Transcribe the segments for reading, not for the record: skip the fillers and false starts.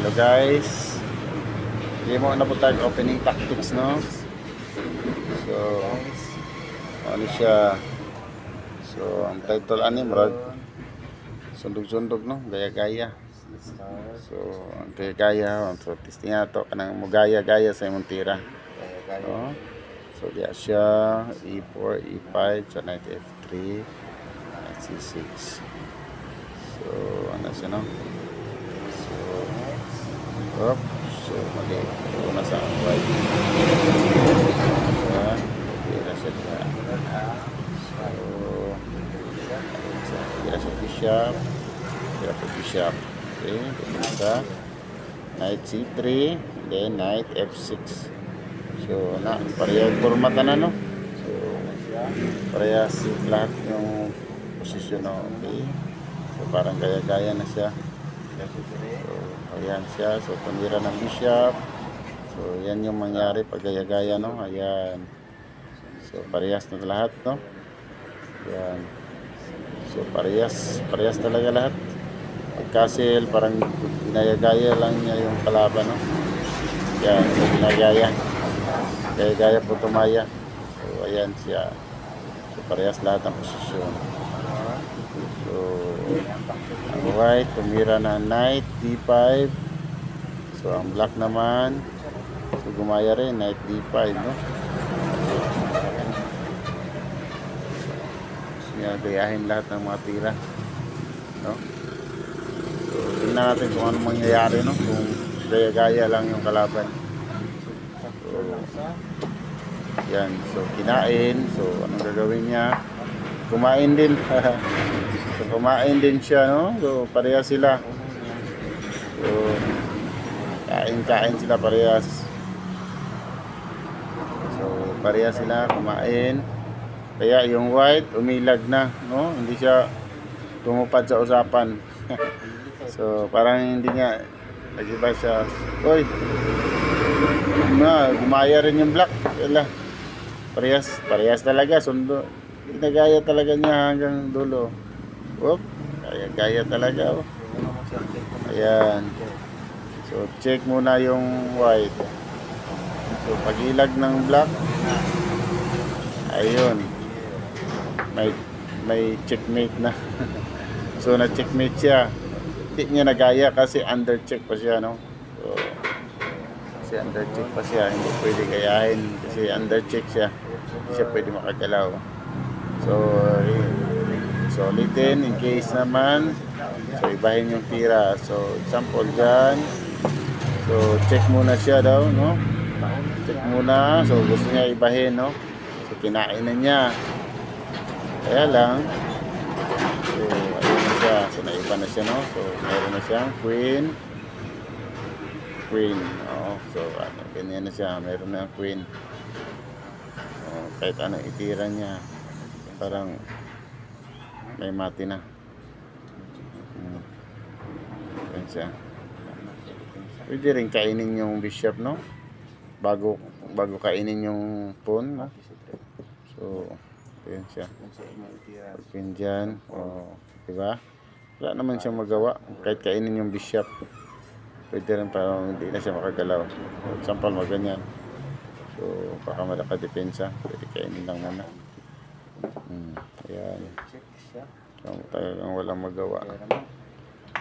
Hello guys, hindi mo na po tayo opening tactics, no? So ano siya, so ang title murag sundog-sundog, no? Gaya-gaya. So ang gaya-gaya, so testing nato kanang mo gaya-gaya sa imong tira, no? So diya siya E4, E5, so knight F3, knight C6. So ano siya, no? So mali. Una sa white. Tira siya diya. So tira siya bishop. Tira po bishop. Okay, isa. Knight C3, then knight F6. So na parehas format na, no? So parehas lahat yung posisyon, no? Okay. So parang gaya-gaya na siya. So ayan siya. So tumira ng bishop. So yan yung mangyari pag gaya-gaya, no? Ayan. So parehas na lahat, no? Ayan. So parehas talaga lahat. Pag castle, parang ginaya-gaya lang niya yung kalaban, no? Ayan. So ginagaya. Gaya-gaya po tumaya. So ayan siya. So parehas lahat ang posisyon. So ang white tumira na knight D5. So ang black naman, so gumaya rin knight D5, no? So gayahin lahat ng mga tira, no? So tingnan natin kung ano mangyayari, no? Kung gaya-gaya lang yung kalaban. So yan, so kinain. So anong gagawin niya? Kumain din. So kumain din siya, no? So parehas sila. So kain sila parehas. So parehas sila kumain. Kaya yung white umilag na, no? Hindi siya tumupad sa usapan. So parang hindi niya nagiba siya. Oy, na gumaya rin yung black. Wala. Parehas talaga, sundo. Ginagaya talaga niya hanggang dulo. Whoop, gaya talaga, oh. Ayan. So check muna yung white. So pag-ilag ng black, ayun, may checkmate na. So na checkmate siya. Hindi niya nagaya kasi under check pa siya, no? So kasi under check pa siya, hindi pwede gayahin kasi under check siya. Hindi siya pwede makagalaw. So ulitin in case naman. So ibahin yung tira. So example dyan. So check muna siya daw, no? Check muna. So gusto niya ibahin, no? So kinain na niya. Kaya lang, so ayun na siya. So naiba na siya, no? So meron na siyang queen. Oh, so ano, ganyan na siya. Meron na queen. Kahit ano itira niya, parang may mati na. Yan siya. Pwede rin kainin yung bishop, no? Bago kainin yung pawn, no? So yan siya. Pin dyan. Diba? Wala naman siyang magawa. Kahit kainin yung bishop, pwede rin parang hindi na siya makagalaw. Example, maganyan. So baka malaka-depensa. Pwede kainin lang muna. Ayan. So talagang walang magawa.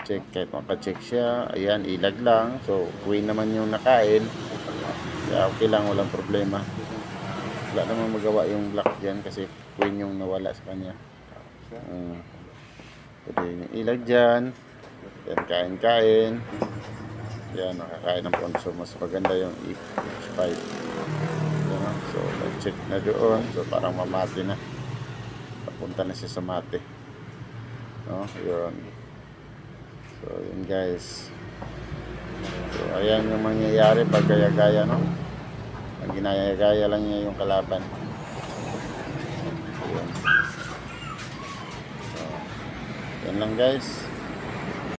Check, kahit makacheck siya. Ayan, ilag lang. So queen naman yung nakain. Kaya okay lang, walang problema. Wala naman magawa yung black dyan kasi queen yung nawala sa kanya. Pwede yung ilag dyan. Yan, kain. Yan, nakakain ng pawn. So mas maganda yung E5. Yan, so check na doon. So parang mamati na. Papunta na siya sa mate. No, yun. So yun guys. So ayan yung mangyayari pag gaya-gaya, no? Pag ginaya-gaya lang niya yung kalaban. Yun. So yan lang guys.